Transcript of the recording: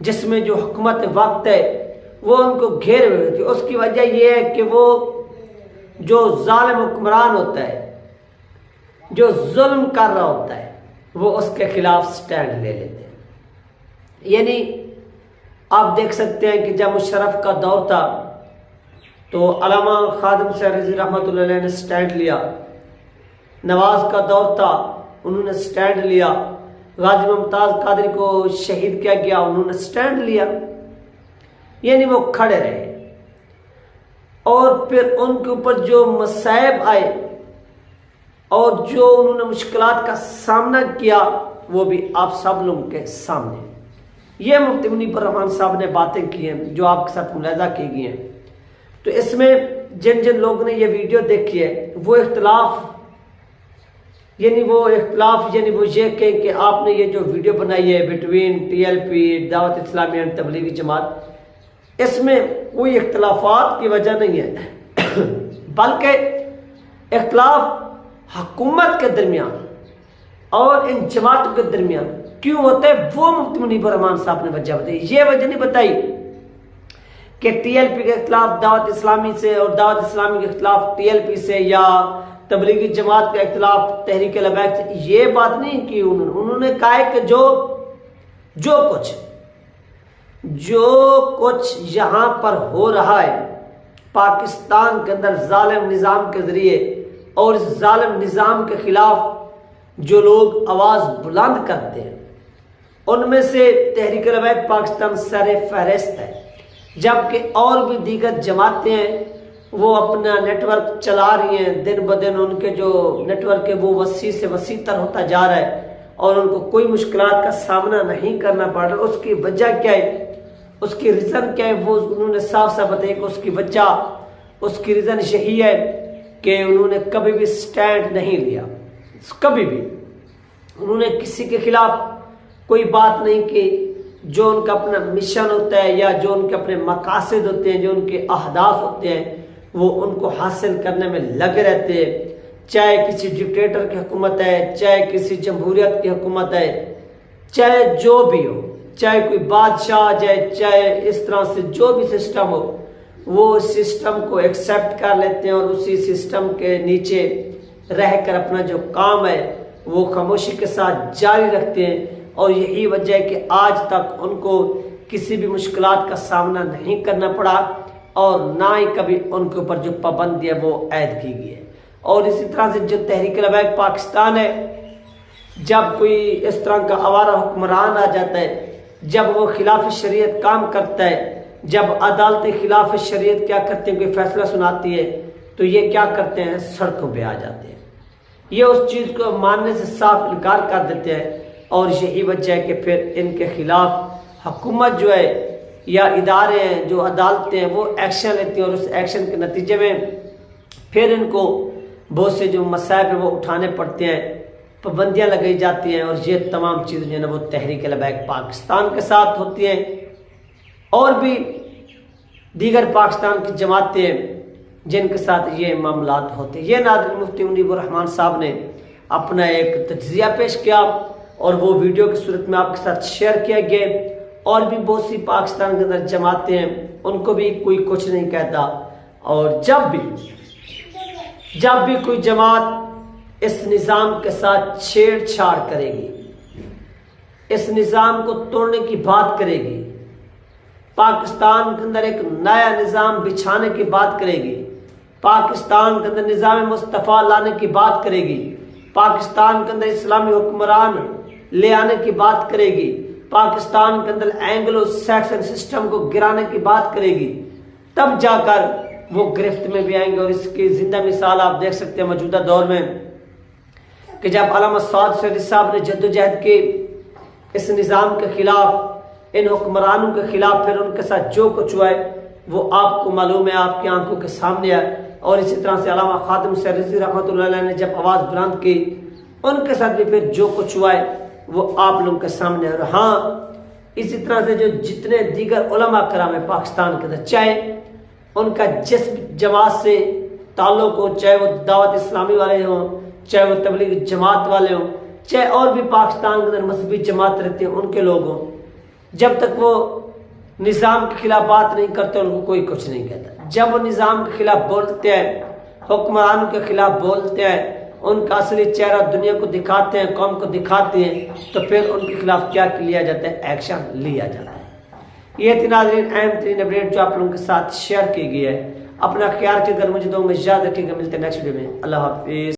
جس میں جو حکومت وقت ہے وہ ان کو گھیرے ہوئے ہوتی ہے۔ اس کی وجہ یہ ہے کہ وہ جو ظالم حکمران ہوتا ہے، جو ظلم کر رہا ہوتا ہے، وہ اس کے خلاف سٹینڈ لے لیتے ہیں۔ یعنی آپ دیکھ سکتے ہیں کہ جب مشرف کا دور تھا تو علامہ خادم حسین رضوی رحمۃ اللہ علیہ نے سٹینڈ لیا، نواز کا دور تھا انہوں نے سٹینڈ لیا، غازی ممتاز قادری کو شہید کیا گیا انہوں نے سٹینڈ لیا، یعنی وہ کھڑے رہے۔ اور پھر ان کے اوپر جو مصائب آئے اور جو انہوں نے مشکلات کا سامنا کیا وہ بھی آپ سب لوگوں کے سامنے۔ یہ مفتی منیب الرحمان صاحب نے باتیں کی ہیں جو آپ کے ساتھ ملاحظہ کی گئی ہیں۔ تو اس میں جن جن لوگوں نے یہ ویڈیو دیکھی ہے وہ اختلاف یعنی وہ یہ کہیں کہ آپ نے یہ جو ویڈیو بنائی ہے بٹوین ٹی ایل پی، دعوت اسلامی اینڈ تبلیغی جماعت، اس میں کوئی اختلافات کی وجہ نہیں ہے، بلکہ اختلاف حکومت کے درمیان اور ان جماعتوں کے درمیان کیوں ہوتے ہیں وہ مفتی منیب الرحمان صاحب نے وجہ بتائی۔ یہ وجہ نہیں بتائی کہ ٹی ایل پی کے اختلاف دعوت اسلامی سے اور دعوت اسلامی کے اختلاف ٹی ایل پی سے یا تبلیغی جماعت کا اختلاف تحریک لبیک سے، یہ بات نہیں کی انہوں نے کہا ہے کہ جو کچھ یہاں پر ہو رہا ہے پاکستان کے اندر ظالم نظام کے ذریعے، اور اس ظالم نظام کے خلاف جو لوگ آواز بلند کرتے ہیں ان میں سے تحریک لبیک پاکستان سر فہرست ہے، جبکہ اور بھی دیگر جماعتیں ہیں وہ اپنا نیٹ ورک چلا رہی ہیں، دن بدن ان کے جو نیٹ ورک ہے وہ وسیع سے وسیع تر ہوتا جا رہا ہے اور ان کو کوئی مشکلات کا سامنا نہیں کرنا پڑ رہا۔ اس کی وجہ کیا ہے، اس کی ریزن کیا ہے، وہ انہوں نے صاف صاف بتایا کہ اس کی ریزن یہی ہے کہ انہوں نے کبھی بھی سٹینڈ نہیں لیا، کبھی بھی انہوں نے کسی کے خلاف کوئی بات نہیں کی۔ جو ان کا اپنا مشن ہوتا ہے یا جو ان کے اپنے مقاصد ہوتے ہیں، جو ان کے اہداف ہوتے ہیں، وہ ان کو حاصل کرنے میں لگے رہتے ہیں، چاہے کسی ڈکٹیٹر کی حکومت ہے، چاہے کسی جمہوریت کی حکومت ہے، چاہے جو بھی ہو، چاہے کوئی بادشاہ جائے، چاہے اس طرح سے جو بھی سسٹم ہو، وہ سسٹم کو ایکسیپٹ کر لیتے ہیں اور اسی سسٹم کے نیچے رہ کر اپنا جو کام ہے وہ خاموشی کے ساتھ جاری رکھتے ہیں۔ اور یہی وجہ ہے کہ آج تک ان کو کسی بھی مشکلات کا سامنا نہیں کرنا پڑا اور نہ ہی کبھی ان کے اوپر جو پابندی ہے وہ عائد کی گئی ہے۔ اور اسی طرح سے جو تحریک لبیک پاکستان ہے، جب کوئی اس طرح کا آوارہ حکمران آ جاتا ہے، جب وہ خلاف شریعت کام کرتا ہے، جب عدالتیں خلاف شریعت کیا کرتے ہیں، کوئی فیصلہ سناتی ہے تو یہ کیا کرتے ہیں، سڑکوں پہ آ جاتے ہیں، یہ اس چیز کو ماننے سے صاف انکار کر دیتے ہیں۔ اور یہی وجہ ہے کہ پھر ان کے خلاف حکومت جو ہے یا ادارے ہیں، جو عدالتیں ہیں، وہ ایکشن لیتی ہیں اور اس ایکشن کے نتیجے میں پھر ان کو بہت سے جو مصائب ہیں وہ اٹھانے پڑتے ہیں، پابندیاں لگائی جاتی ہیں، اور یہ تمام چیزیں جو ہے نا وہ تحریک لبیک پاکستان کے ساتھ ہوتی ہیں اور بھی دیگر پاکستان کی جماعتیں جن کے ساتھ یہ معاملات ہوتے ہیں۔ یہ ناظرین مفتی منیب الرحمان صاحب نے اپنا ایک تجزیہ پیش کیا اور وہ ویڈیو کی صورت میں آپ کے ساتھ شیئر کیا گیا۔ اور بھی بہت سی پاکستان کے اندر جماعتیں ہیں، ان کو بھی کوئی کچھ نہیں کہتا، اور جب بھی کوئی جماعت اس نظام کے ساتھ چھیڑ چھاڑ کرے گی، اس نظام کو توڑنے کی بات کرے گی، پاکستان کے اندر ایک نیا نظام بچھانے کی بات کرے گی، پاکستان کے اندر نظام مصطفیٰ لانے کی بات کرے گی، پاکستان کے اندر اسلامی حکمران لے آنے کی بات کرے گی، پاکستان کے اندر اینگلو سیکسن سسٹم کو گرانے کی بات کرے گی، تب جا کر وہ گرفت میں بھی آئیں گے۔ اور اس کی زندہ مثال آپ دیکھ سکتے ہیں موجودہ دور میں کہ جب علامہ سعد سعودی صاحب نے جدوجہد کی اس نظام کے خلاف، ان حکمرانوں کے خلاف، پھر ان کے ساتھ جو کچھ ہوا ہے وہ آپ کو معلوم ہے، آپ کی آنکھوں کے سامنے ہے۔ اور اسی طرح سے علامہ خادم حسین رضوی رحمۃ اللہ علیہ نے جب آواز بلند کی، ان کے ساتھ بھی پھر جو کچھ ہوا ہے وہ آپ لوگوں کے سامنے ہے۔ اور ہاں، اسی طرح سے جو جتنے دیگر علماء کرام ہیں پاکستان کے اندر، چاہے ان کا جس جماعت سے تعلق ہو، چاہے وہ دعوت اسلامی والے ہوں، چاہے وہ تبلیغ جماعت والے ہوں، چاہے اور بھی پاکستان کے اندر مذہبی جماعت رہتے ہیں ان کے لوگ ہوں، جب تک وہ نظام کے خلاف بات نہیں کرتے ان کو کوئی کچھ نہیں کہتا. جب وہ نظام کے خلاف بولتے ہیں، حکمرانوں کے خلاف بولتے ہیں، ان کا اصلی چہرہ دنیا کو دکھاتے ہیں، قوم کو دکھاتے ہیں، تو پھر ان کے خلاف کیا لیا جاتا ہے؟ ایکشن لیا جاتا ہے. یہ تھی ناظرین اہم ترین اپڈیٹ جو آپ لوگوں کے ساتھ شیئر کی گئی ہے. اپنا خیال رکھیے گا، مجھے دو میں یاد رکھیے گا. ملتے ہیں نیکسٹ ویڈیو میں. اللہ حافظ.